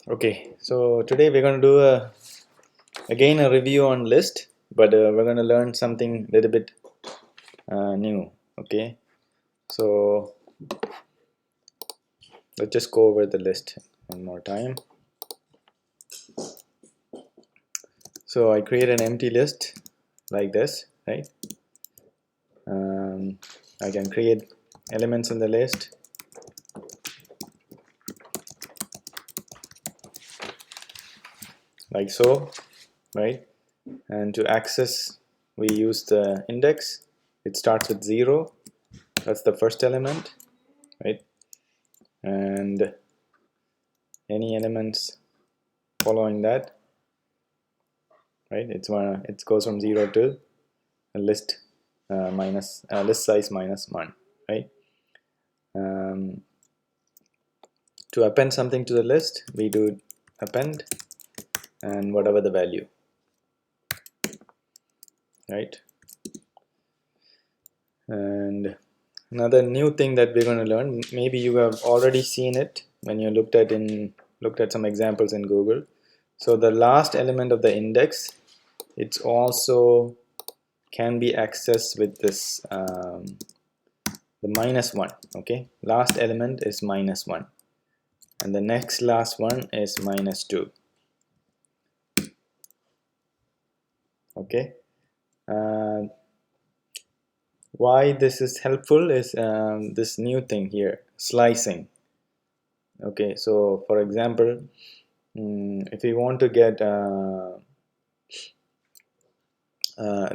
Okay, so today we're going to do again a review on list, but we're going to learn something a little bit new. Okay, so let's just go over the list one more time. So I create an empty list like this, right? I can create elements in the list like so, right? And to access, we use the index. It starts with 0. That's the first element, right? And any elements following that, right? It goes from 0 to a list list size minus 1, right? Um, to append something to the list, we do append and whatever the value, right? And another new thing that we're going to learn, maybe you have already seen it when you looked at some examples in Google. So the last element of the index, it's also can be accessed with this the -1. Okay, last element is -1 and the next last one is -2. Okay, why this is helpful is this new thing here, slicing. Okay, so for example, if we want to get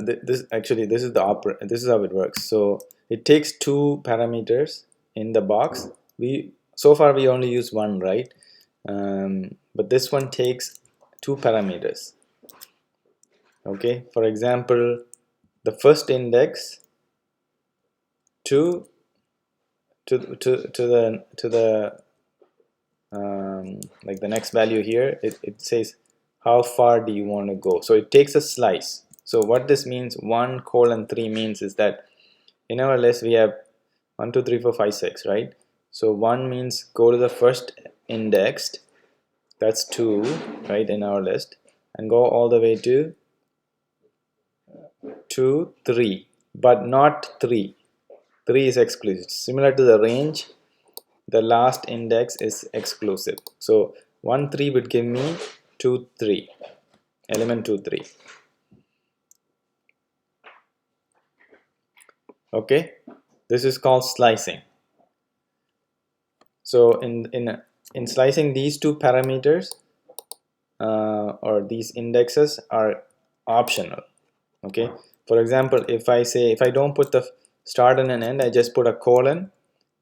this is this is how it works. So it takes two parameters in the box. So far we only use one, right? But this one takes two parameters. Okay, for example, the first index to the like the next value here, it says how far do you want to go. So it takes a slice. So what this means, 1:3 means is that in our list we have 1 2 3 4 5 6, right? So 1 means go to the first indexed, that's 2, right, in our list, and go all the way to 2 3, but not 3. 3 is exclusive, similar to the range. The last index is exclusive. So 1 3 would give me 2 3, element 2 3. Okay, this is called slicing. So in slicing, these two parameters or these indexes are optional. Okay, for example, if I don't put the start and an end, I just put a colon,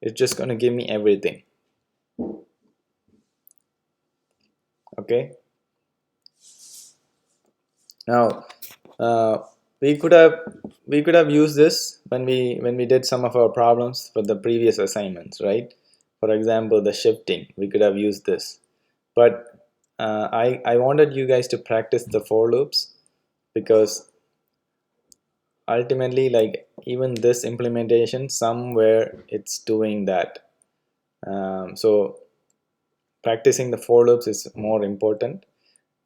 it's just going to give me everything. Okay, now we could have used this when we did some of our problems for the previous assignments, right? For example, the shifting, we could have used this, but I wanted you guys to practice the for loops, because ultimately, like, even this implementation, somewhere it's doing that. So practicing the for loops is more important,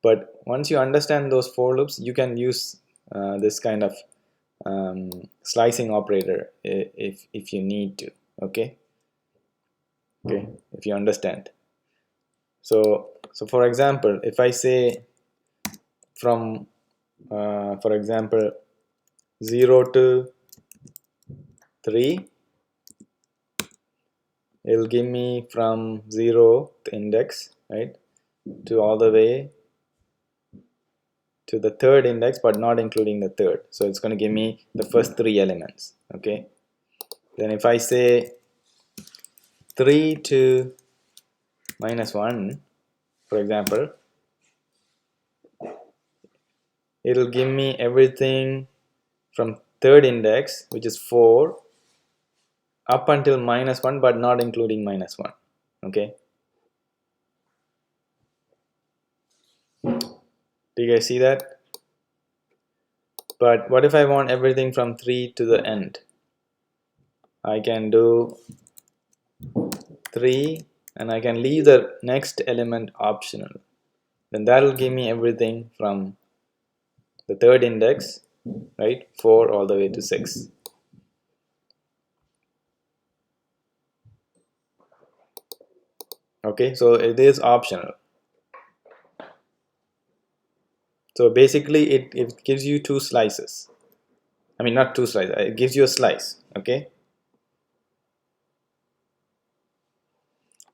but once you understand those for loops, you can use this kind of slicing operator if you need to. Okay, if you understand. So for example, if I say from for example 0 to 3, it'll give me from 0 the index, right, to all the way to the third index, but not including the third. So it's going to give me the first 3 elements. Okay, then if I say 3 to -1, for example, it'll give me everything from third index, which is 4, up until -1, but not including -1. Okay, do you guys see that? But what if I want everything from 3 to the end? I can do 3 and I can leave the next element optional, then that will give me everything from the third index, right, 4 all the way to 6. Okay, so it is optional. So basically it gives you two slices. I mean, not two slices, it gives you a slice. Okay,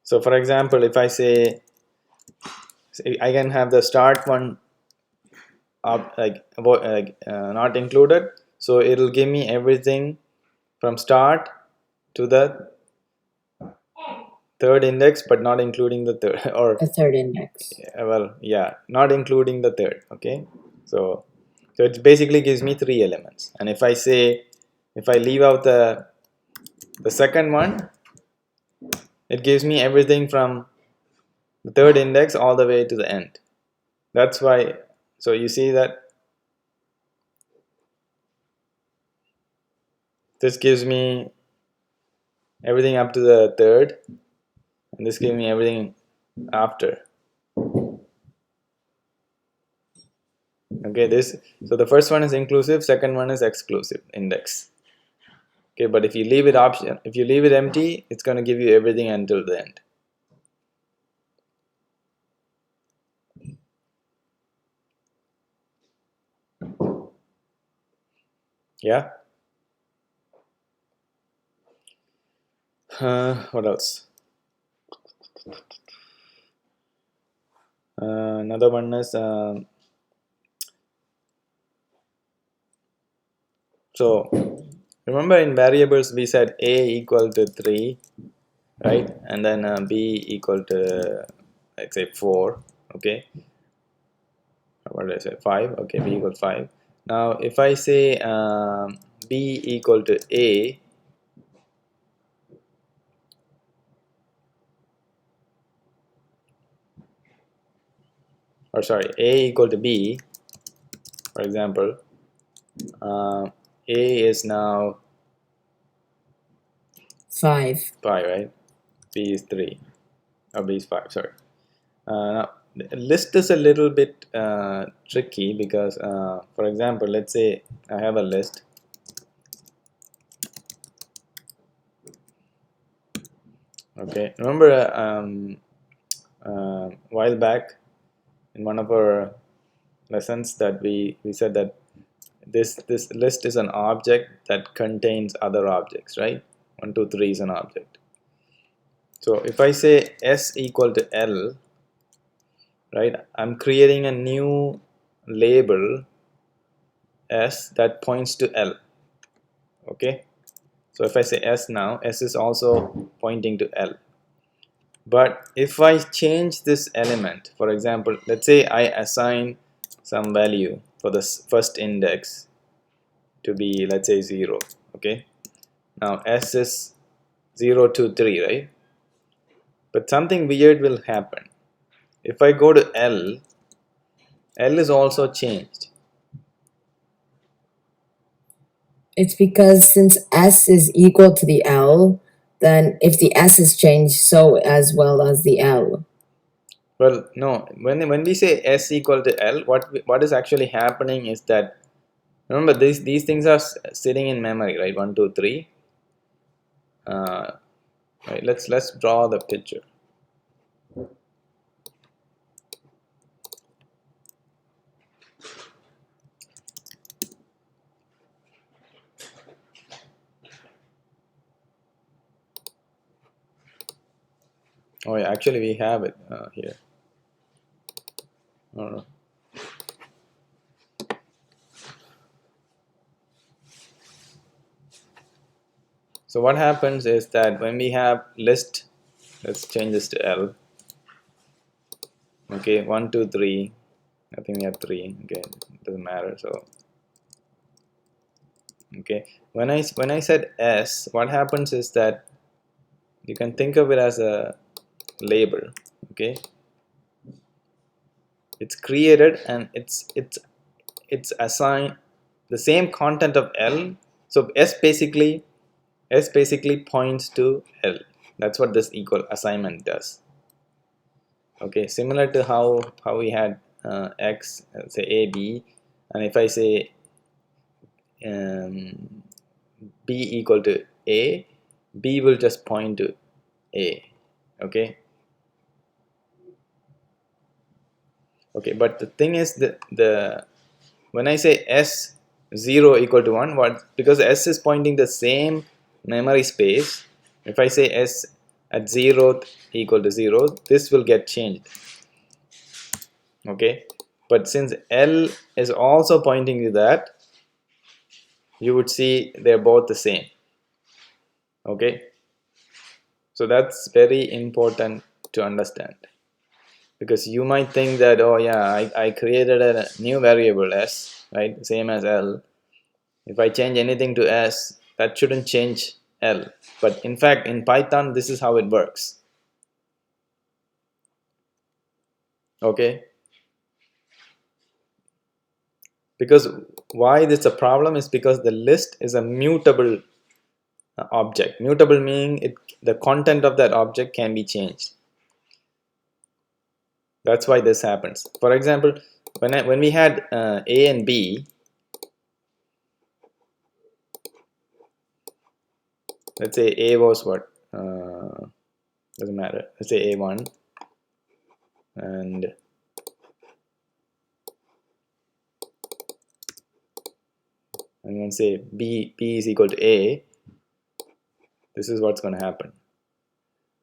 so for example, if I say I can have the start one not included, so it'll give me everything from start to the third index, but not including the third or A third index. well, yeah, not including the third. Okay, so it basically gives me 3 elements, and if I say, if I leave out the second one, it gives me everything from the third index all the way to the end. That's why, so you see that this gives me everything up to the third, and this gives me everything after. Okay, this, so the first one is inclusive, second one is exclusive index. Okay, but if you leave it option, if you leave it empty, it's going to give you everything until the end. Yeah. What else? Another one is so remember in variables we said a equal to 3, right, and then b equal to, let's say, 4. Okay, what did I say, 5? Okay, b equal to 5. Now if I say b equal to a, or sorry, a equal to b, for example, a is now 5. 5, right, b is 3, or b is 5, sorry. Now, list is a little bit tricky because, for example, let's say I have a list. Okay, remember a while back in one of our lessons that we said that this list is an object that contains other objects, right? 1, 2, 3 is an object. So if I say s equal to L, right, I'm creating a new label s that points to L. Okay, so if I say s now, s is also pointing to L. But if I change this element, for example, let's say I assign some value for this first index to be, let's say, 0. Okay, now s is 0 to 3, right? But something weird will happen. If I go to L, L is also changed. It's because since S is equal to the L, then if the S is changed, so as well as the L. Well, no, when we say s equal to L, what is actually happening is that, remember, these things are sitting in memory, right? 1, 2, 3. Right, let's draw the picture. Oh yeah, actually we have it here. Oh, so what happens is that when we have list, let's change this to L. Okay, 1, 2, 3. I think we have 3. Okay, it doesn't matter. So okay, when I said S, what happens is that you can think of it as a label. Okay, it's created and it's assigned the same content of L. So S basically points to L. That's what this equal assignment does. Okay, similar to how we had x, say a, b, and if I say b equal to a, b will just point to a. Okay, but the thing is that when I say s 0 equal to 1, what, because s is pointing the same memory space, if I say s at 0 equal to 0, this will get changed. Okay, but since L is also pointing to that, you would see they're both the same. Okay, so that's very important to understand, because you might think that, oh yeah, I created a new variable s, right, same as L. If I change anything to s, that shouldn't change L, but in fact in Python this is how it works. Okay, because why this is a problem is because the list is a mutable object. Mutable meaning the content of that object can be changed. That's why this happens. For example, when we had a and b, let's say a was what, doesn't matter, let's say a1, and I'm going to say b is equal to a. This is what's going to happen.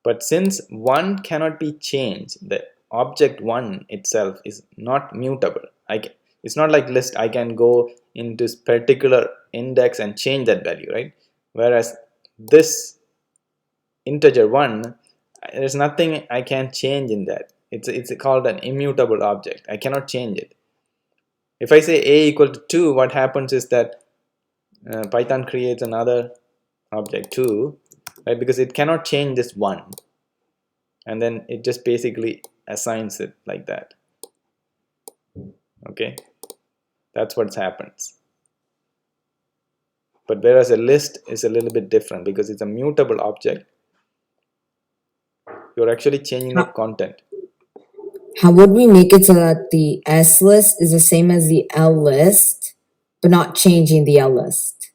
But since 1 cannot be changed, the object 1 itself is not mutable. It's not like list, I can go into this particular index and change that value, right? Whereas this integer 1, there's nothing I can change in that. It's called an immutable object. I cannot change it. If I say a equal to 2, what happens is that Python creates another object 2, right? Because it cannot change this 1. And then it just basically assigns it like that. Okay, that's what happens. But whereas a list is a little bit different, because it's a mutable object, you're actually changing the content. How would we make it so that the S list is the same as the L list, but not changing the L list?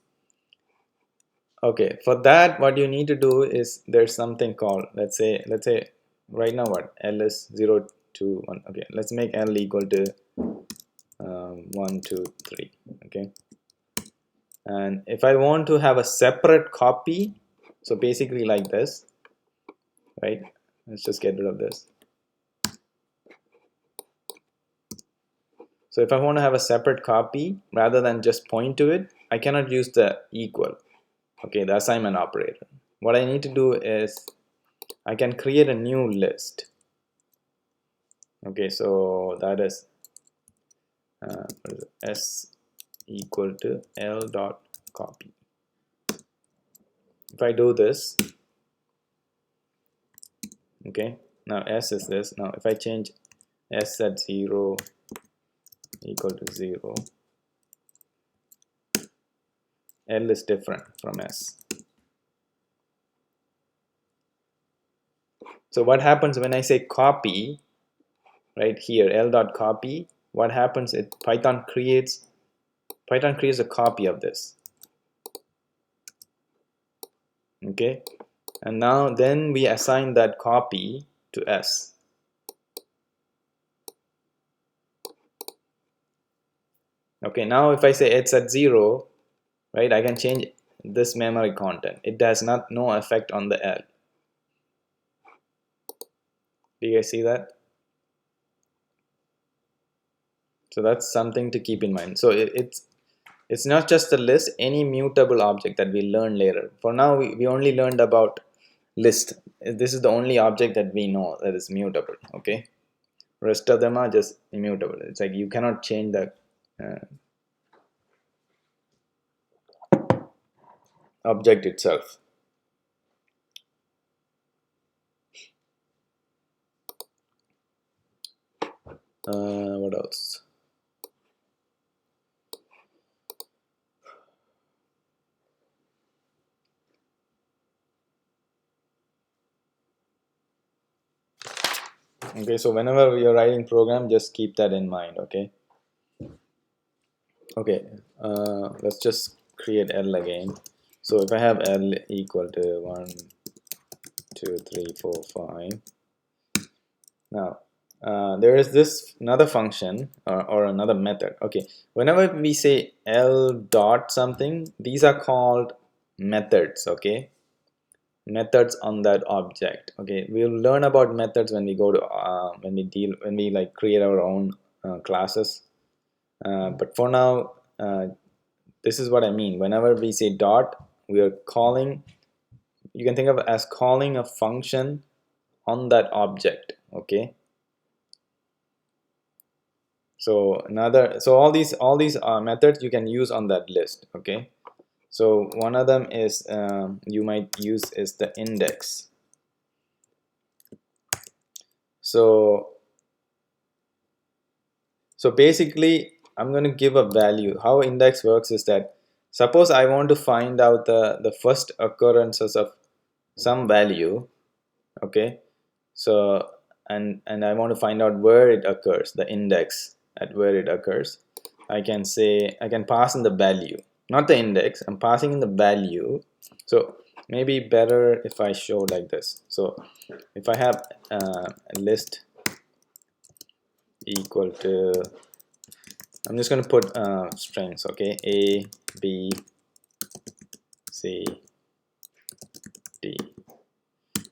Okay, for that what you need to do is, there's something called, let's say right now what, L is 0 to 1. Okay, let's make L equal to 1 2 3. Okay, and if I want to have a separate copy, so basically like this, right, let's just get rid of this. So if I want to have a separate copy, rather than just point to it, I cannot use the equal, okay, the assignment operator. What I need to do is I can create a new list. Okay, so that is s equal to l dot copy. If I do this, okay, now s is this. Now if I change s at 0 equal to 0, l is different from s. So what happens when I say copy, right here, l dot copy, what happens is Python creates a copy of this. Okay, and now then we assign that copy to s. Okay, now if I say it's at 0, right, I can change this memory content. It does not no effect on the L. Do you guys see that? So that's something to keep in mind. So it's not just a list, any mutable object that we learn later. For now, we only learned about list. This is the only object that we know that is mutable. Okay, rest of them are just immutable. It's like you cannot change the object itself. What else? Okay, so whenever you're writing program, just keep that in mind. Okay. Okay, let's just create L again. So if I have L equal to 1, 2, 3, 4, 5. Now, there is this another function or another method. Okay, whenever we say L dot something, these are called methods. Okay, methods on that object. Okay, we'll learn about methods when we go to when we like create our own classes. But for now, this is what I mean. Whenever we say dot, we are calling. You can think of it as calling a function on that object. Okay. So all these methods you can use on that list. Okay. So one of them is you might use is the index. So basically I'm going to give a value. How index works is that suppose I want to find out the first occurrences of some value. Okay. So and I want to find out where it occurs, the index at where it occurs. I can say I can pass in the value, not the index. I'm passing in the value. So maybe better if I show like this. So if I have a list equal to, I'm just going to put strings. Okay, A, B, C, D.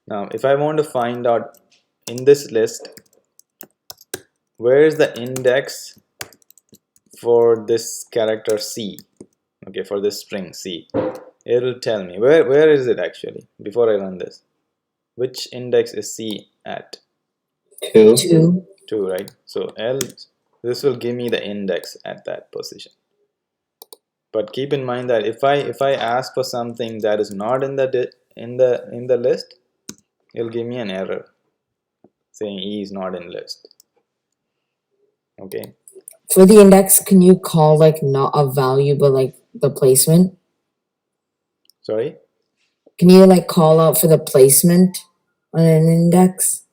Now if I want to find out in this list where is the index for this character C, okay, for this string C, it'll tell me where is it actually before I run this. Which index is C at? 2. 2, right? So L, this will give me the index at that position. But keep in mind that if I ask for something that is not in the list, it'll give me an error saying E is not in list. Okay. For the index, can you call like not a value but like the placement? Sorry. Can you like call out for the placement on an index?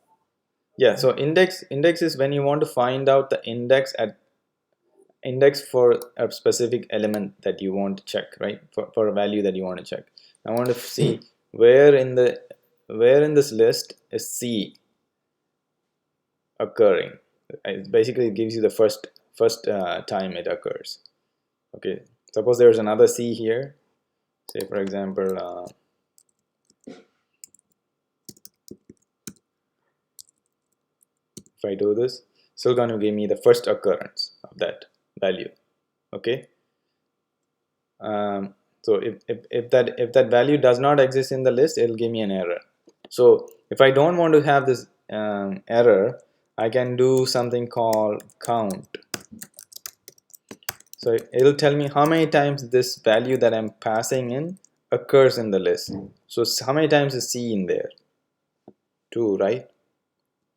Yeah. So index is when you want to find out the index for a specific element that you want to check, right? For a value that you want to check. I want to see where in this list is C occurring. It basically gives you the first time it occurs. Okay, suppose there's another C here. Say for example, if I do this, it's still going to give me the first occurrence of that value. Okay. So if that value does not exist in the list, it'll give me an error. So if I don't want to have this error, I can do something called count. So it'll tell me how many times this value that I'm passing in occurs in the list. So how many times is C in there? 2, right?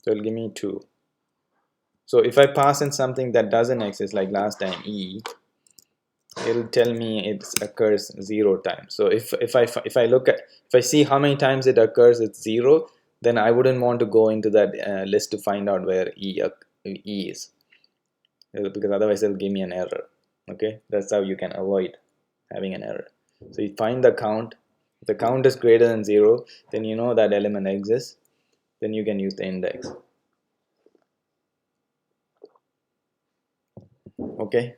So it'll give me 2. So if I pass in something that doesn't exist, like last time E, it'll tell me it occurs 0 times. So if I see how many times it occurs, it's 0, then I wouldn't want to go into that list to find out where E is, because otherwise it'll give me an error. Okay, that's how you can avoid having an error. So you find the count. If the count is greater than 0, then you know that element exists. Then you can use the index. Okay.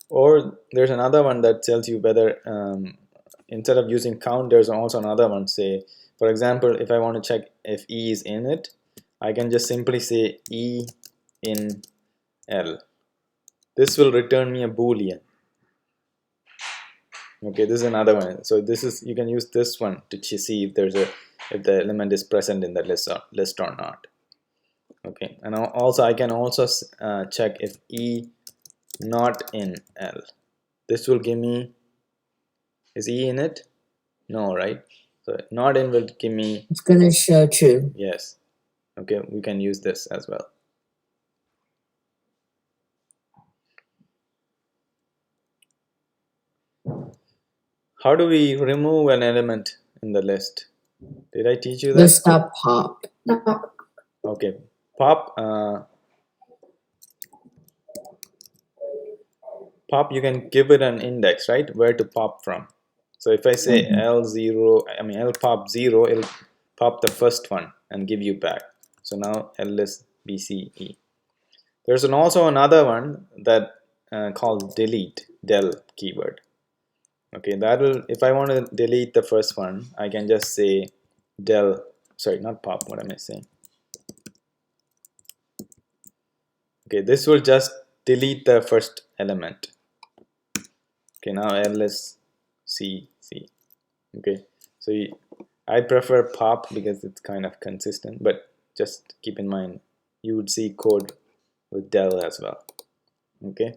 Or there's another one that tells you whether instead of using count, there's also another one. Say for example, if I want to check if E is in it, I can just simply say E in L. This will return me a boolean. Okay, this is another one. So this is, you can use this one to see if if the element is present in the list or not. Okay, and also I can also check if E not in L. This will give me, is E in it? No, right? So not in will give me, It's gonna show true. yes. Okay, we can use this as well. How do we remove an element in the list? Did I teach you that? List.pop. Okay, pop. Pop, you can give it an index, right? Where to pop from. So if I say L0, I mean L pop 0, it'll pop the first one and give you back. So now L is BCE. There's also another one that called delete, del keyword. Okay, that'll, if I want to delete the first one, I can just say del, sorry, not pop, what am I saying? Okay, this will just delete the first element. Okay, now L is C. Okay, so I prefer pop because it's kind of consistent, but just keep in mind you would see code with del as well. Okay,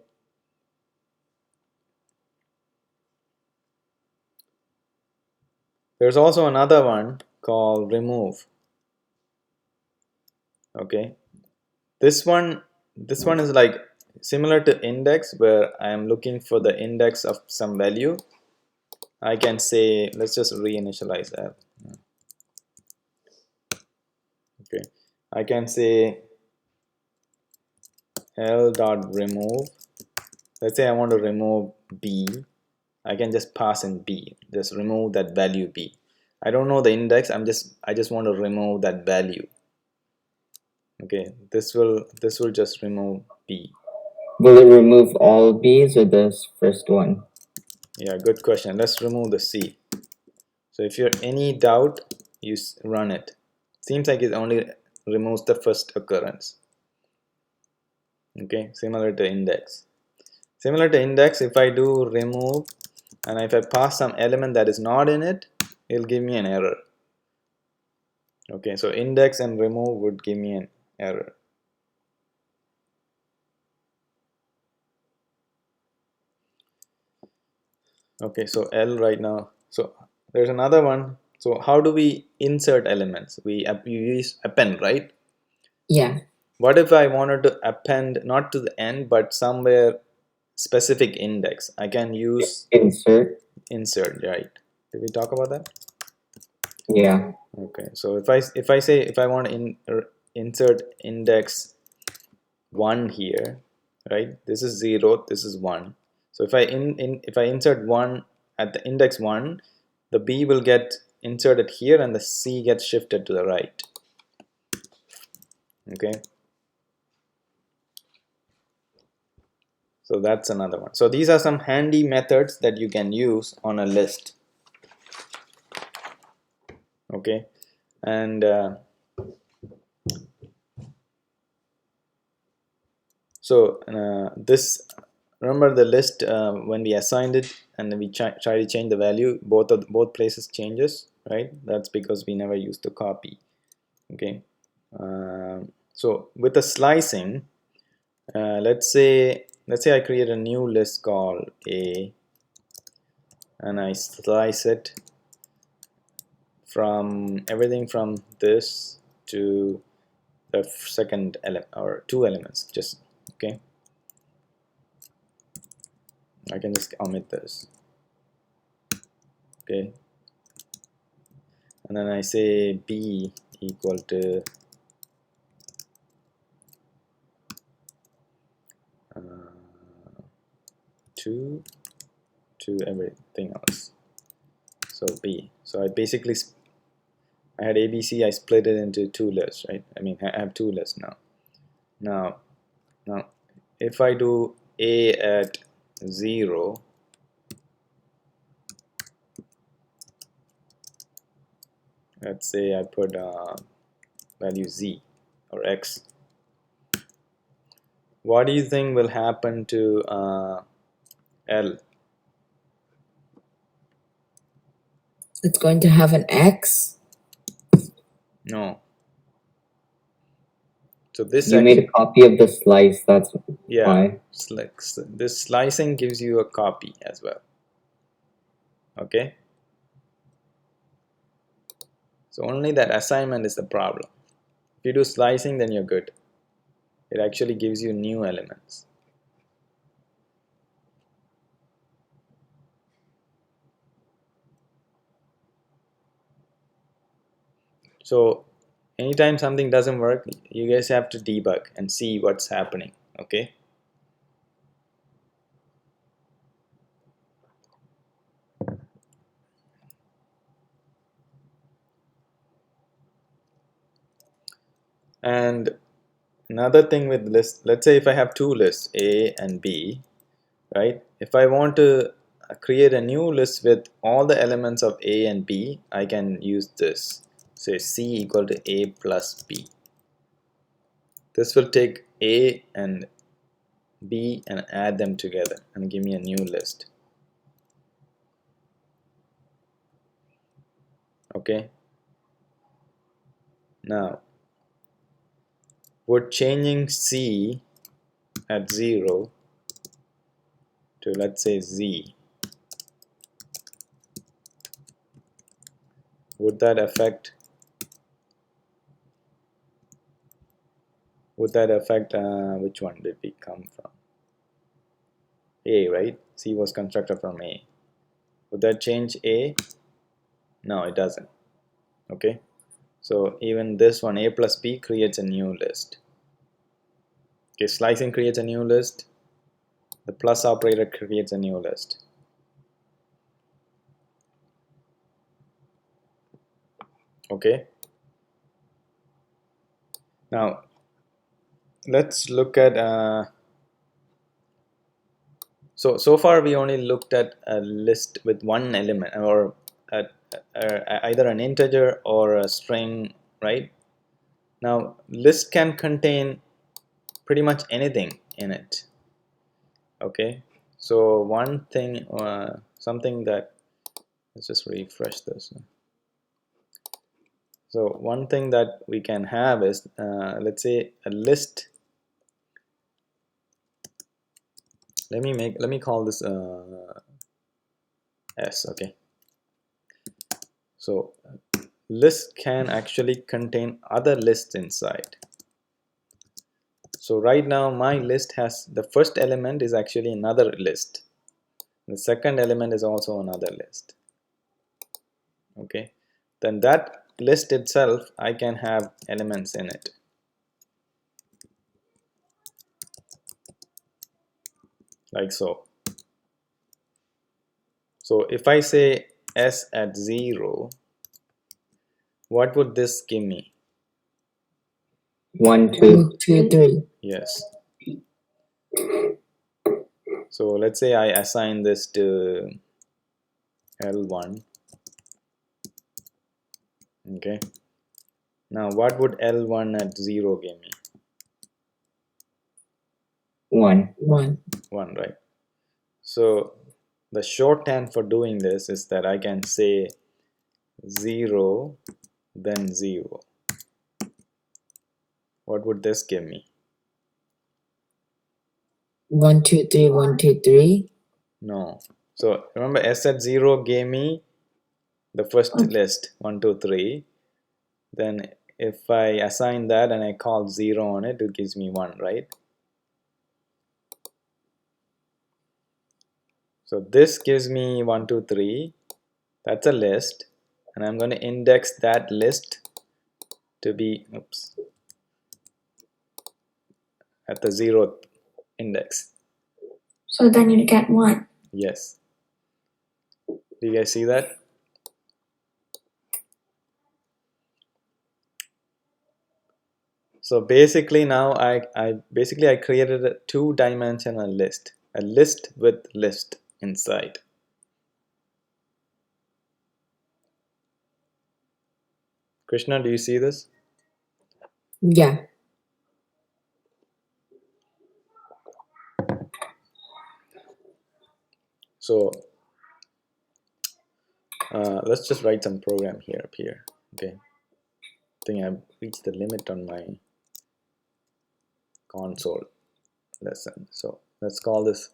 there's also another one called remove. Okay, this one is like similar to index, where I am looking for the index of some value. I can say, let's just reinitialize that. Okay, I can say L dot remove. Let's say I want to remove B. I can just pass in B, just remove that value B. I don't know the index, I just want to remove that value. Okay, this will just remove B. Will it remove all B's or this first one? Yeah, good question. Let's remove the C. So if you're any doubt, you run it. Seems like it only removes the first occurrence. Okay, similar to index. Similar to index, if I do remove and if I pass some element that is not in it, it'll give me an error. Okay, so index and remove would give me an error. Okay, so L right now. So there's another one. So how do we insert elements? We use append, right? Yeah. What if I wanted to append not to the end but somewhere specific index? I can use Insert. insert, right? Did we talk about that? Yeah. Okay, so if I say if I want to insert index 1 here, right? This is 0, this is 1. So if I if I insert 1 at the index 1, the B will get inserted here and the C gets shifted to the right. Okay, so that's another one. So these are some handy methods that you can use on a list. Okay, and so this, remember the list when we assigned it and we try to change the value, both places changes, right? That's because we never used the copy. Okay, so with the slicing, let's say I create a new list called A and I slice it from everything from this to the second element or two elements, just okay. I can just omit this. Okay, and then I say B equal to 2 to everything else. So B. So I basically I had ABC. I split it into two lists, right? I mean, I have two lists now. Now, if I do A at 0, let's say I put value Z or X. What do you think will happen to L? It's going to have an X. No. So this You made a copy of the slice, that's yeah, why. this slicing gives you a copy as well. Okay. So only that assignment is the problem. If you do slicing, then you're good. It actually gives you new elements. So anytime something doesn't work, you guys have to debug and see what's happening. Okay. And another thing with lists, let's say if I have two lists, A and B, right? If I want to create a new list with all the elements of A and B, I can use this. Say C equal to A plus B. This will take A and B and add them together and give me a new list. Okay. Now, would changing C at 0 to, let's say, Z, would that affect which one did we come from? A, right? C was constructed from A. Would that change A? No, it doesn't. Okay, so even this one, A plus B, creates a new list. Okay, slicing creates a new list. The plus operator creates a new list. Okay, now let's look at so far we only looked at a list with one element, or either an integer or a string, right? Now list can contain pretty much anything in it. Okay, so one thing, something that, let's just refresh this. So one thing that we can have is, let's say, a list. Let me call this S. Okay, so list can actually contain other lists inside. So right now my list has, the first element is actually another list, the second element is also another list. Okay, then that list itself, I can have elements in it, like so. So if I say S at 0, what would this give me? 1, 2, 2, 3. Yes. So let's say I assign this to L1. Okay. Now what would L1 at 0 give me? 1. 1. 1, right? So the shorthand for doing this is that I can say 0, then 0. What would this give me? 1, 2, 3, 1, 2, 3. No. So remember, S at 0 gave me the first list, 1, 2, 3. Then if I assign that and I call 0 on it, it gives me 1, right? So this gives me 1, 2, 3. That's a list, and I'm going to index that list to be, oops, at the 0th index. So then you get 1. Yes. Do you guys see that? So basically now I created a two-dimensional list, a list with list inside. Krishna, do you see this? Yeah. So let's just write some program here up here. Okay, I think I've reached the limit on my console lesson. So let's call this.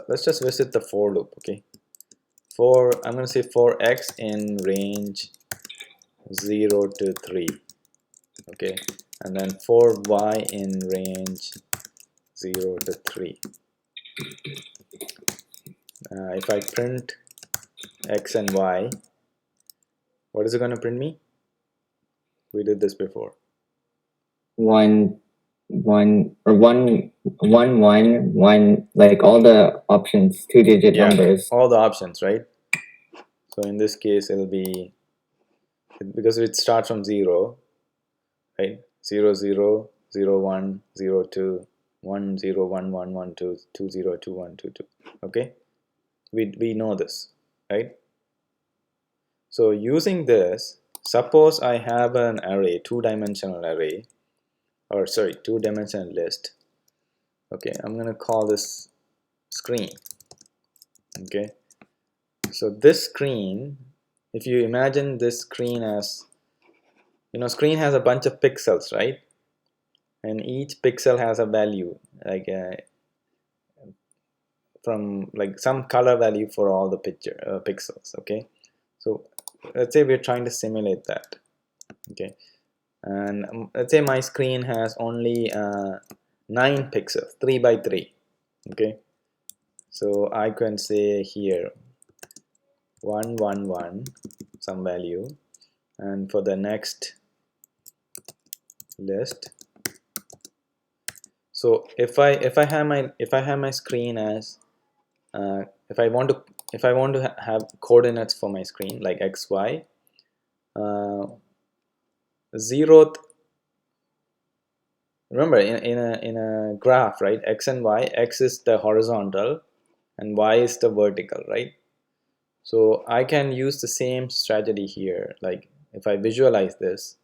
Let's just visit the for loop. Okay, I'm going to say for x in range 0 to 3. Okay, and then for y in range 0 to 3. If I print x and y, What is it going to print me? We did this before. 1 1 or 1 1 1 1, like all the options, 2-digit numbers. All the options, right? So in this case, it'll be, because it starts from 0, right? 0 0 0 1 0 2 1 0 1 1 1 2 2 0 2 1 2 2. Okay, we know this, right? So using this, suppose I have an array, two-dimensional array, or sorry, two-dimensional list. Okay, I'm gonna call this screen. Okay, so this screen, if you imagine this screen as, screen has a bunch of pixels, right? And each pixel has a value, like from like some color value for all the pixels. Okay, so let's say we're trying to simulate that. Okay, and let's say my screen has only 9 pixels, 3 by 3. Okay, so I can say here 1 1 1 some value, and for the next list. So if I have my screen as if I want to have coordinates for my screen like x, y, 0th, remember in a graph, right? X and y, x is the horizontal and y is the vertical, right? So I can use the same strategy here. Like if I visualize this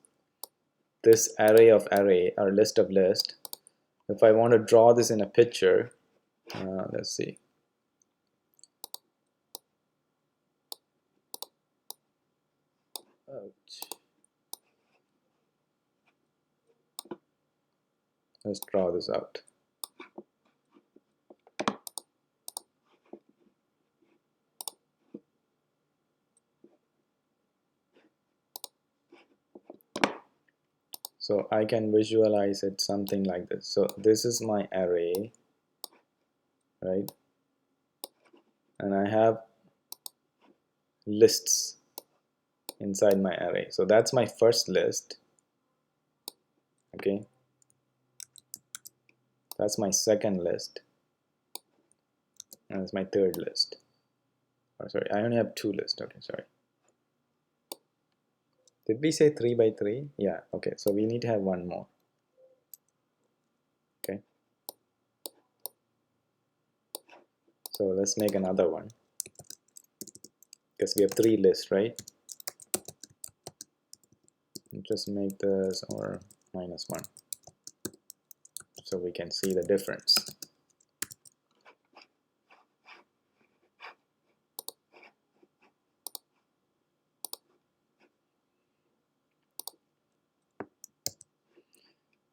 array of array or list of list, if I want to draw this in a picture, let's see. Ouch. Let's draw this out. So I can visualize it something like this. So this is my array, right? And I have lists inside my array. So that's my first list. Okay, that's my second list, and that's my third list. Oh, sorry, I only have 2 lists. Okay, sorry. Did we say 3 by 3? Yeah, okay, so we need to have one more. Okay, so let's make another one, because we have 3 lists, right? Just make this or -1 so we can see the difference.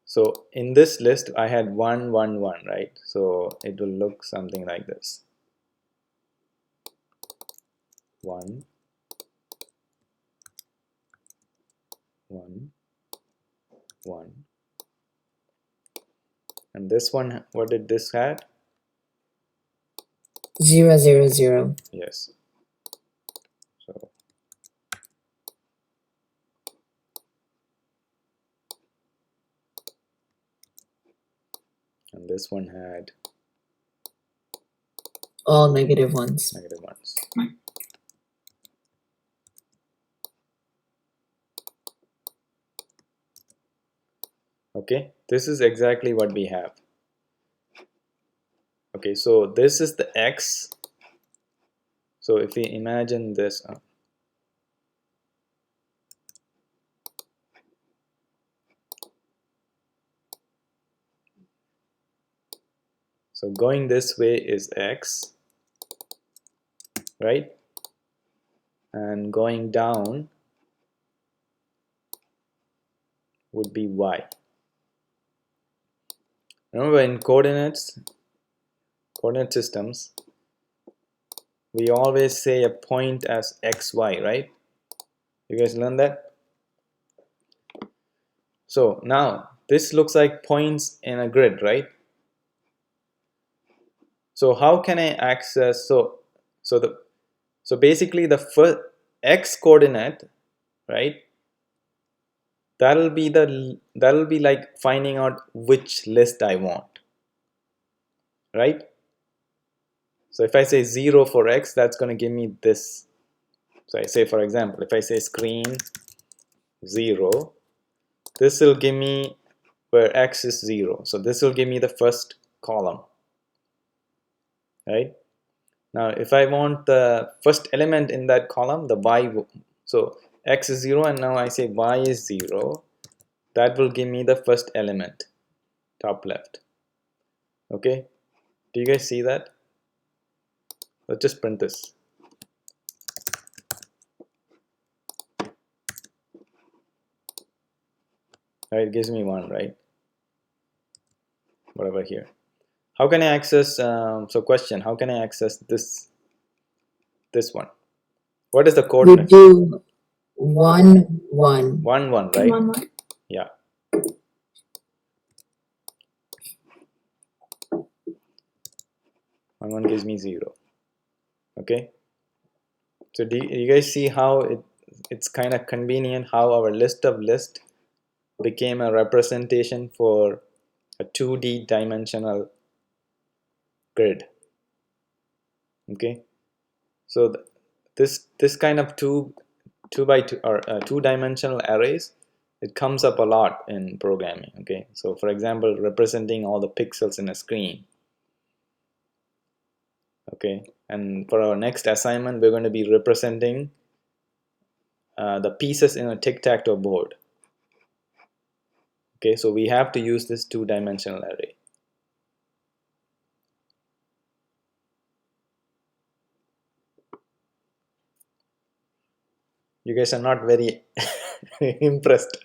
So in this list I had 1 1 1, right? So it will look something like this. 1 1 1, and this one, what did this have? 0 0 0. Yes. So and this one had All negative ones. negative ones. Okay, this is exactly what we have. Okay, so this is the x. So if we imagine this, so going this way is x, right? And going down would be y. Remember in coordinate systems, we always say a point as xy, right? You guys learned that? So now this looks like points in a grid, right? So how can I access, so basically the first x coordinate right? That'll be like finding out which list I want, right? So if I say 0 for x, that's going to give me this. So I say, for example, if I say screen 0, this will give me where x is 0. So this will give me the first column, right? Now if I want the first element in that column, the y, so x is 0 and now I say y is 0, that will give me the first element, top left. Okay, do you guys see that? Let's just print this. Right, it gives me 1, right? Whatever here. How can I access, so question, how can I access this one? What is the You coordinate? do 1, 1. 1, 1, right? 1, 1. Yeah. One gives me 0. Okay. So do you guys see how it's kind of convenient how our list of list became a representation for a 2D dimensional grid? Okay. So this kind of two by two or two-dimensional arrays, it comes up a lot in programming. Okay. So for example, representing all the pixels in a screen. Okay. And for our next assignment, we're going to be representing the pieces in a tic-tac-toe board. Okay, so we have to use this two-dimensional array. You guys are not very impressed.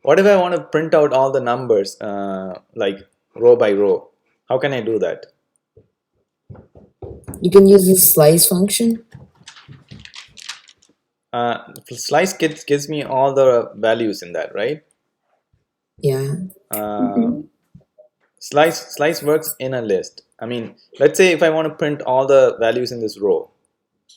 What if I want to print out all the numbers like row by row? How can I do that? You can use the slice function. Slice gives me all the values in that, right? Yeah. Slice works in a list. I mean, let's say if I want to print all the values in this row,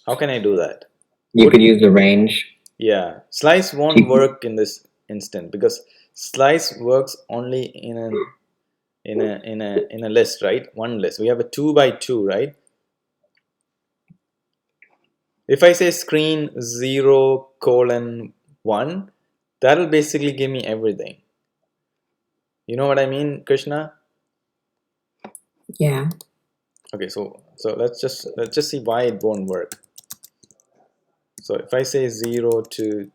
how can I do that? You could use the range. Yeah, slice won't work in this instant because slice works only in a list, right? One list. We have a 2 by 2, right? If I say screen 0:1, that'll basically give me everything. You know what I mean, Krishna? Yeah. Okay, so let's just see why it won't work. So if I say 0 to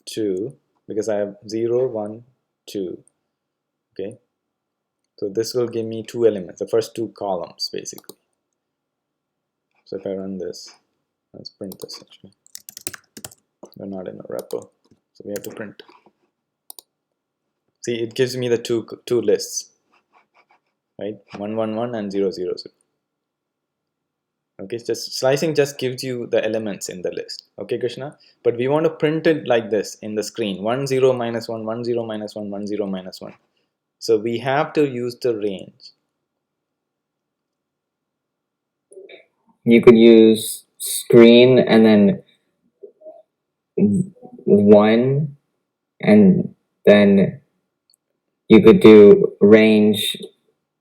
2, because I have 0, 1, 2, okay, so this will give me two elements, the first two columns basically. So if I run this, let's print this actually. We're not in a repo, so we have to print. See, it gives me the two lists, right? 1, 1, 1 and 0, 0, 0. Okay, just slicing just gives you the elements in the list. Okay, Krishna, but we want to print it like this in the screen: 1, 0, minus 1, 1, 0, minus 1, 1, 0, minus 1. So we have to use the range. You could use screen and then 1, and then you could do range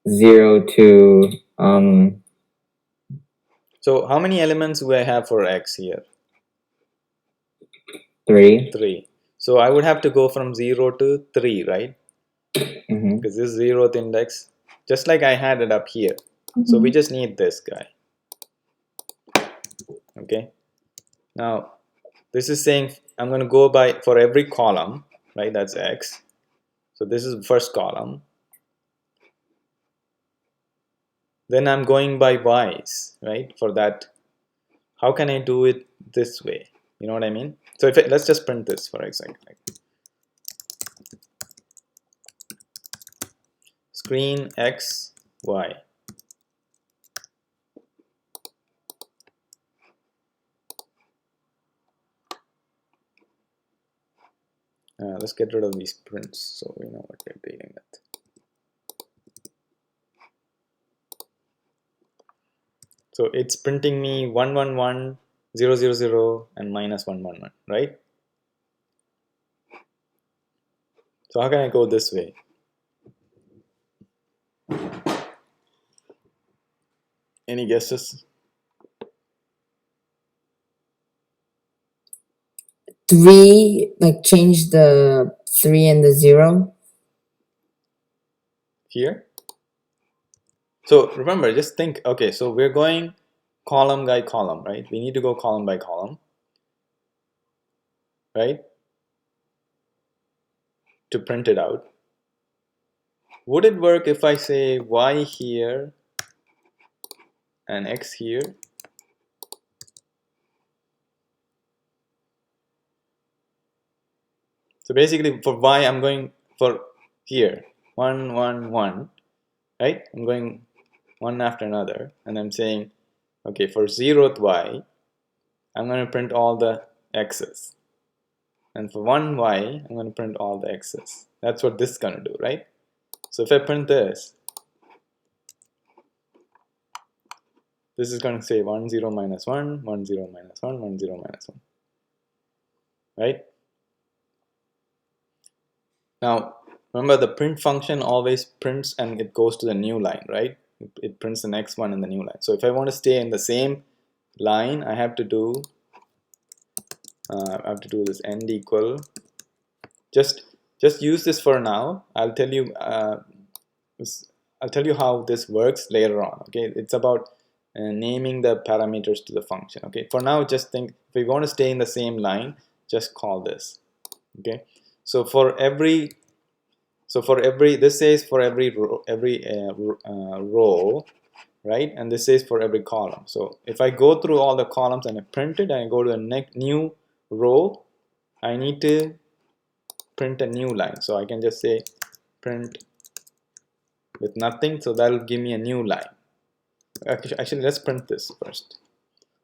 0 to So how many elements do I have for x here? 3. 3. So I would have to go from 0 to 3, right? Mm-hmm. Because this is 0th index, just like I had it up here. So we just need this guy. Okay. Now this is saying I'm going to go by for every column, right? That's x. So this is the first column. Then I'm going by y's, right? For that, how can I do it this way? You know what I mean? So if let's just print this for example. Screen x, y. Let's get rid of these prints so we know what we're dealing with. So it's printing me 111, 000, and minus 111, right? So how can I go this way? Any guesses? 3, like change the 3 and the 0. Here? So remember, just think, okay, so we're going column by column, right? We need to go column by column, right? To print it out. Would it work if I say y here and x here? So basically for y, I'm going for here, 1, 1, 1, right? I'm going one after another, and I'm saying, okay, for 0th y, I'm going to print all the x's. And for 1y, I'm going to print all the x's. That's what this is going to do, right? So if I print this is going to say 1, 0, minus 1, 1, 0, minus 1, 1, 0, minus 1, right? Now, remember the print function always prints and it goes to the new line, right? It prints the next one in the new line. So if I want to stay in the same line, I have to do this end equal. Just use this for now. I'll tell you how this works later on. Okay, it's about naming the parameters to the function. Okay, for now, just think if we want to stay in the same line, just call this. Okay, so for every this says for every row, right? And this says for every column. So if I go through all the columns and I print it and I go to the new row, I need to print a new line. So I can just say print with nothing, so that'll give me a new line. Actually, let's print this first.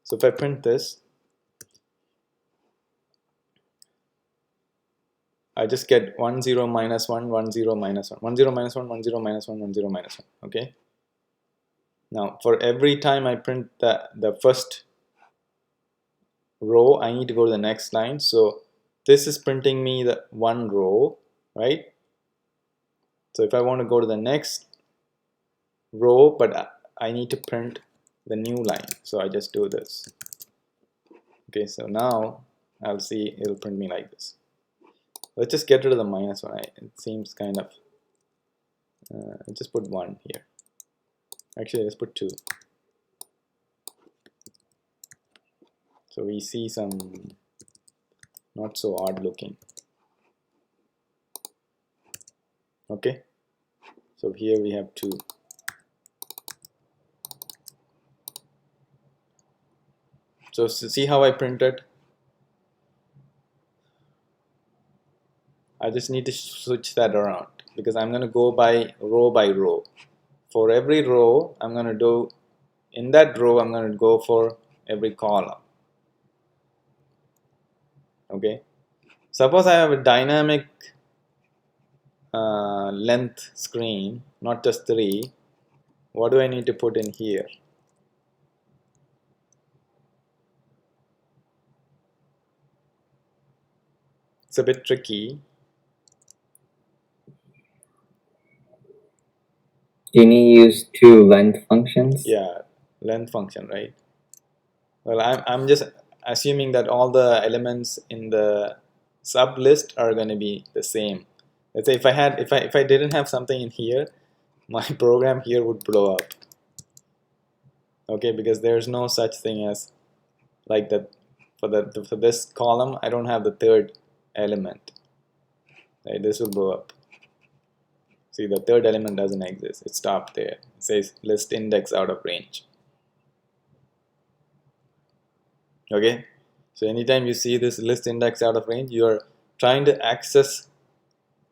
So if I print this, I just get 1, 0, minus 1, 1, 0, minus 1, 1, 0, minus 1, 1, 0, minus 1, 1, 0, minus 1. Okay. Now, for every time I print the first row, I need to go to the next line. So this is printing me the one row, right? So if I want to go to the next row, but I need to print the new line. So I just do this. Okay, so now I'll see it'll print me like this. Let's just get rid of the minus 1. It seems kind of, I'll just put 1 here. Actually, let's put 2. So we see some not so odd looking. Okay, so here we have 2. So see how I printed? I just need to switch that around because I'm going to go by row. For every row, I'm going to do, in that row, I'm going to go for every column. Okay. Suppose I have a dynamic length screen, not just 3. What do I need to put in here? It's a bit tricky. You need to use 2 length functions? Yeah, length function, right? Well, I'm just assuming that all the elements in the sub list are going to be the same. Let's say if I didn't have something in here, my program here would blow up. Okay, because there's no such thing as like that for this column. I don't have the third element. Right, this will blow up. See, the third element doesn't exist. It stopped there. It says list index out of range. Okay, so anytime you see this list index out of range, you're trying to access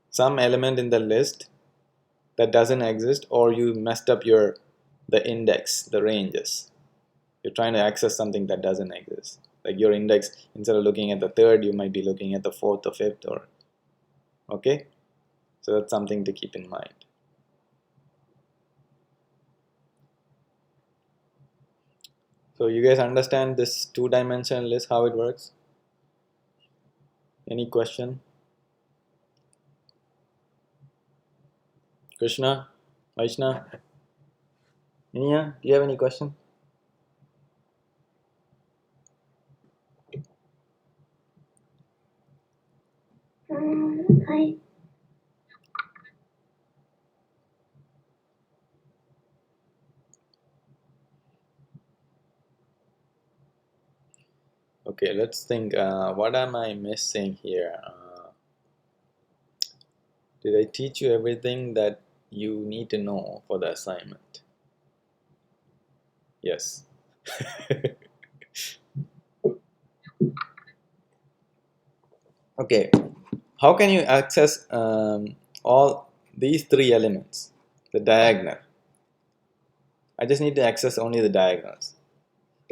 some element in the list that doesn't exist, or you messed up the index, the ranges. You're trying to access something that doesn't exist. Like your index, instead of looking at the third, you might be looking at the fourth or fifth, or okay. So that's something to keep in mind. So you guys understand this two-dimensional list, how it works? Any question? Krishna, Vaishna, Nia, do you have any question? I Okay, let's think. What am I missing here? Did I teach you everything that you need to know for the assignment? Yes. Okay, how can you access all these three elements? The diagonal. I just need to access only the diagonals.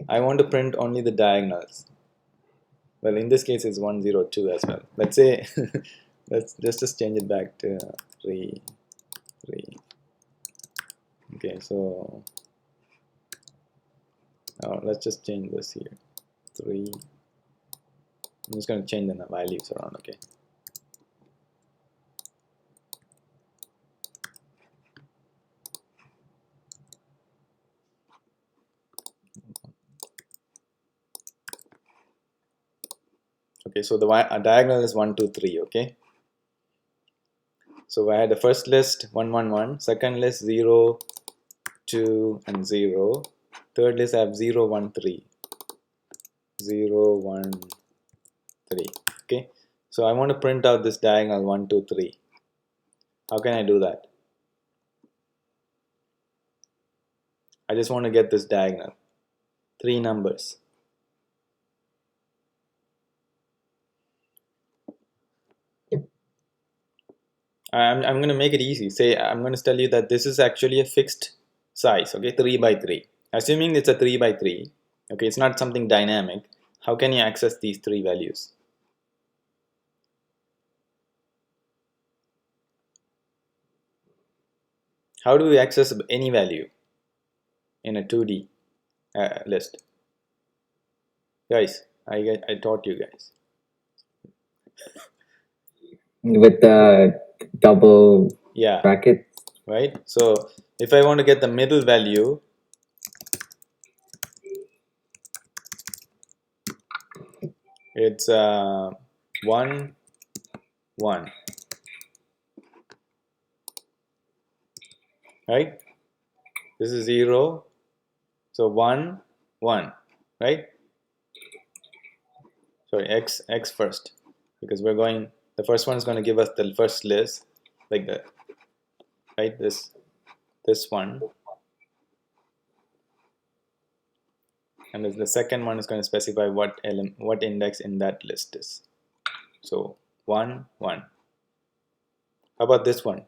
I want to print only the diagonals. Well, in this case, it's 102 as well. Let's say, let's just change it back to 3, 3. Okay, so let's just change this here. 3. I'm just going to change the values around. Okay. Okay, so the diagonal is 1, 2, 3. Okay. So I had the first list 1, 1, 1. Second list 0, 2, and 0. Third list I have 0, 1, 3. 0, 1, 3. Okay. So I want to print out this diagonal 1, 2, 3. How can I do that? I just want to get this diagonal. 3 numbers. I'm going to make it easy. Say I'm going to tell you that this is actually a fixed size. Okay, 3 by 3. Assuming it's a 3 by 3. Okay, it's not something dynamic. How can you access these 3 values? How do we access any value in a 2D list? Guys, I taught you guys. With the double Yeah, brackets. right? So if I want to get the middle value, it's 1, 1. Right? This is 0. So 1, 1. Right? Sorry, x first, because we're going, the first one is going to give us the first list, like that, right? This one, and the second one is going to specify what what index in that list is. So 1, 1. How about this one?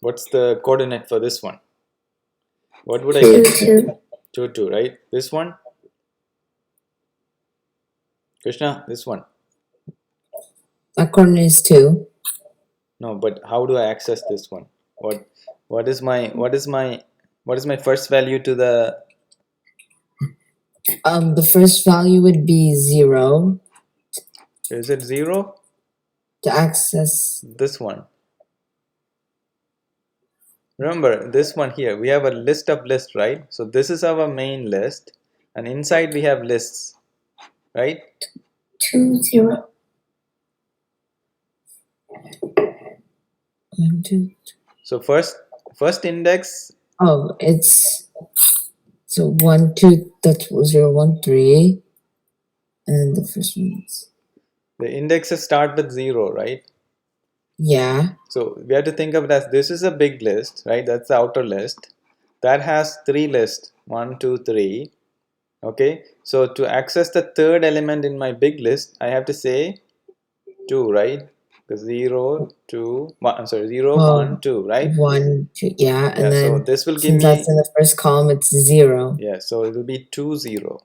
What's the coordinate for this one? What would I Two. get? 2, 2, 2, right? This one, Krishna, this one. That coordinate is 2. No, but how do I access this one? What is my first value to the? The first value would be 0 Is it 0? to access. This one. Remember this one here, we have a list of lists, right? So this is our main list, and inside we have lists, right? 2, 0. 1, 2. So first index, Oh, it's so 1, 2. That's 0, 1, 3, and the first one is the indexes start with 0, right? yeah. So we have to think of it as this is a big list, right? That's the outer list. That has 3 lists, 1, 2, 3. Okay, so to access the third element in my big list, I have to say 2, right? Because 0, 2, 1, I'm sorry, 0, 1, 2, right? 1, 2, yeah, Yeah, and so then this will give since that's me, in the first column, it's 0. yeah, so it will be 2, 0.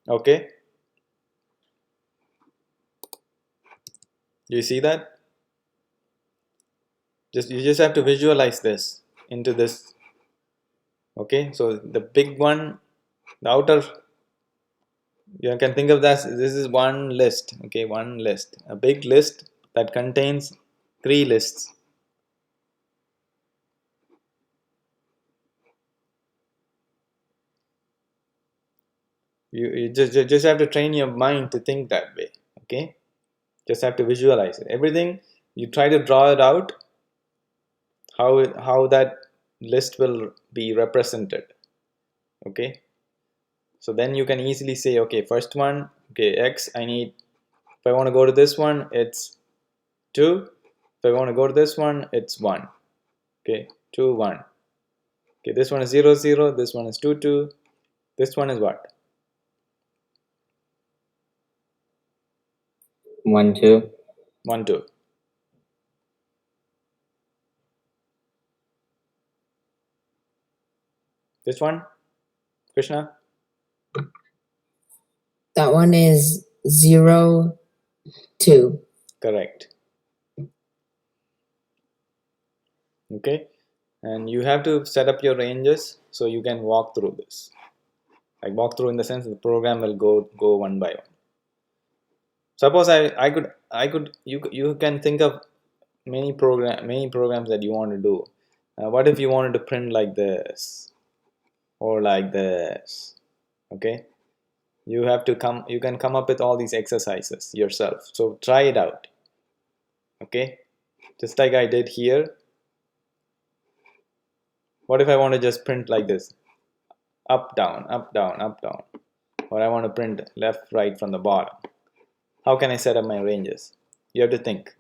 Okay, Do you see that? You just have to visualize this into this. Okay, so the big one, the outer, you can think of this is one list. Okay, one list, a big list that contains 3 lists. You just have to train your mind to think that way. Okay, just have to visualize it. Everything you try to draw it out, how that list will be represented. Okay, so then you can easily say, okay, first one, okay, X, I need, if I want to go to this one, it's 2. If I want to go to this one, it's 1. Okay, 2 1. Okay, this one is 0 0, this one is 2 2, this one is what? 1 2. 1 2. This one, Krishna? That one is 0 2. Correct. Okay, and you have to set up your ranges so you can walk through this. Like walk through in the sense the program will go one by one. Suppose you can think of many programs that you want to do. What if you wanted to print like this or like this? Okay, you can come up with all these exercises yourself. So try it out. Okay, just like I did here. What if I want to just print like this? Up, down, up, down, up, down. Or I want to print left, right from the bottom. How can I set up my ranges? You have to think.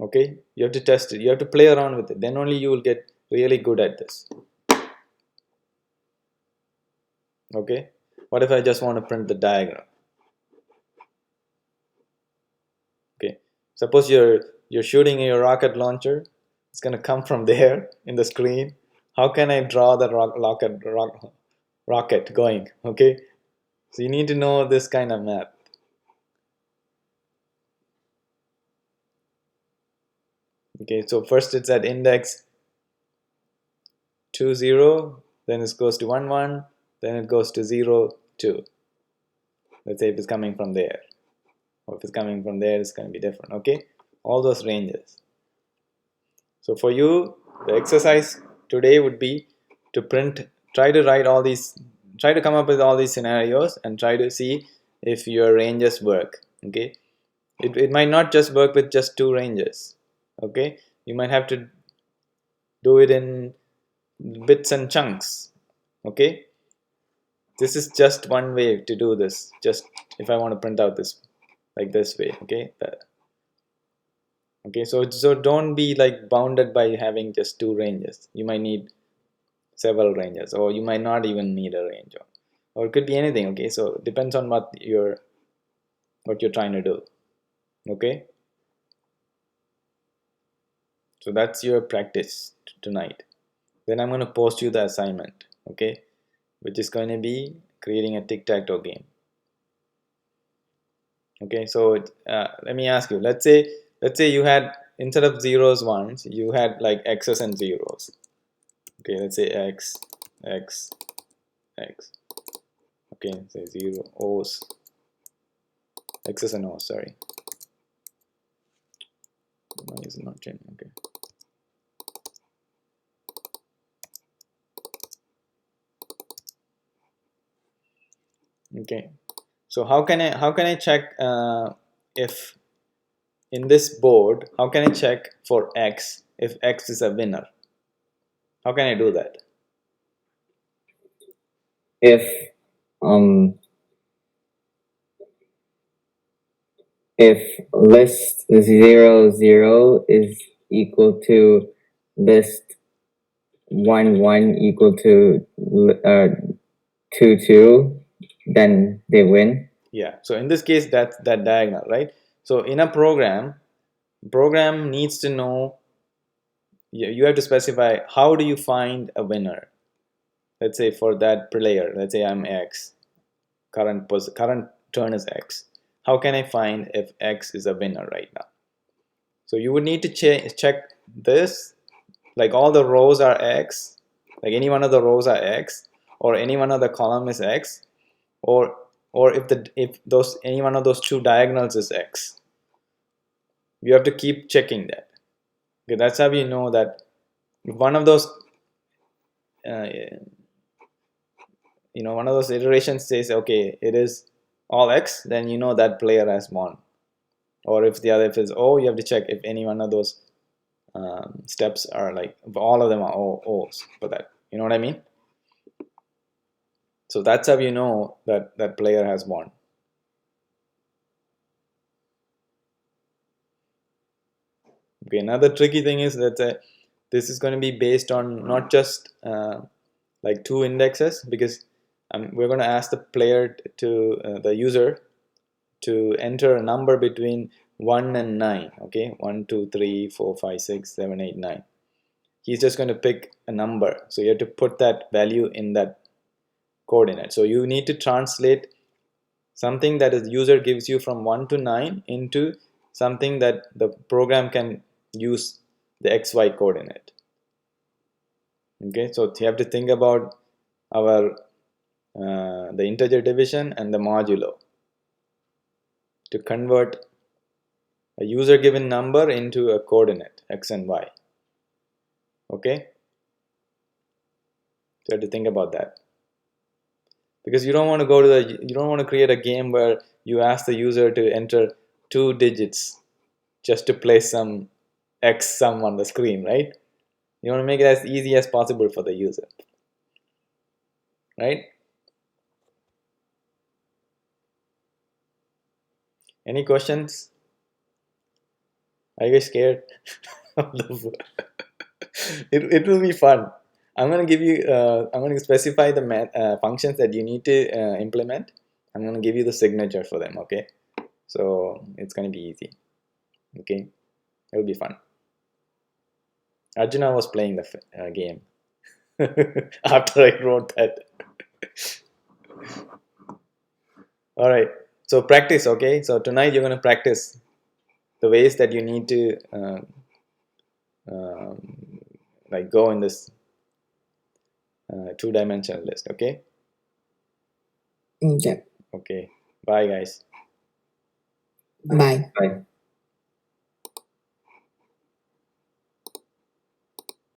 Okay, you have to test it. You have to play around with it. Then only you will get really good at this. Okay, what if I just want to print the diagram? Okay, suppose you're shooting your rocket launcher. It's going to come from there in the screen. How can I draw the rocket going? Okay, so you need to know this kind of math. Okay, so first it's at index 2 0, then it goes to 1 1, then it goes to 0 2. Let's say if it's coming from there, or if it's coming from there, it's going to be different. Okay, all those ranges. So for you, the exercise today would be to try to write all these, try to come up with all these scenarios and try to see if your ranges work. Okay, it might not just work with just 2 ranges. Okay, you might have to do it in bits and chunks. Okay, this is just one way to do this. Just if I want to print out this like this way. Okay, okay, so don't be like bounded by having just 2 ranges. You might need several ranges, or you might not even need a range, or it could be anything. Okay, so it depends on what you're trying to do. Okay, so that's your practice tonight. Then I'm going to post you the assignment. Okay, which is going to be creating a tic-tac-toe game. Okay, so let me ask you, let's say you had, instead of zeros ones, you had like x's and zeros. Okay, let's say x x x. Okay, say 0 o's, x's and o's, sorry, mine is not changing. Okay, okay, so how can I check if in this board, how can I check for x if x is a winner? How can I do that? If list 0 0 is equal to list 1 1 equal to 2 2, then they win. Yeah, so in this case, that's that diagonal, right? So in a program needs to know, you have to specify how do you find a winner. Let's say for that player, let's say I'm x, current turn is x. how can I find if X is a winner right now? So you would need to check this, like all the rows are X, like any one of the rows are X, or any one of the column is X, or if those any one of those two diagonals is X. You have to keep checking that. Okay, that's how you know that if one of those one of those iterations says, okay, it is all X, then you know that player has won. Or if the other, if it's O, you have to check if any one of those steps are like, if all of them are O's for that. You know what I mean? So that's how you know that that player has won. Okay, another tricky thing is that this is going to be based on not just like two indexes, because we're going to ask the player to the user to enter a number between 1 and 9. Okay, 1 2 3 4 5 6 7 8 9. He's just going to pick a number, so you have to put that value in that coordinate. So you need to translate something that the user gives you from 1 to 9 into something that the program can use the XY coordinate. Okay, so you have to think about our the integer division and the modulo to convert a user given number into a coordinate X and Y. Okay, so you have to think about that, because you don't want to go to you don't want to create a game where you ask the user to enter 2 digits just to place some X sum on the screen, right? You want to make it as easy as possible for the user, right? Any questions? Are you guys scared? It will be fun. I'm going to give you I'm going to specify the functions that you need to implement. I'm going to give you the signature for them. Okay, so it's going to be easy. Okay, it'll be fun. Arjuna was playing the game after I wrote that. All right, so practice. Okay, so tonight you're going to practice the ways that you need to like go in this two-dimensional list. Okay. Okay. Okay, bye guys. Bye. Bye.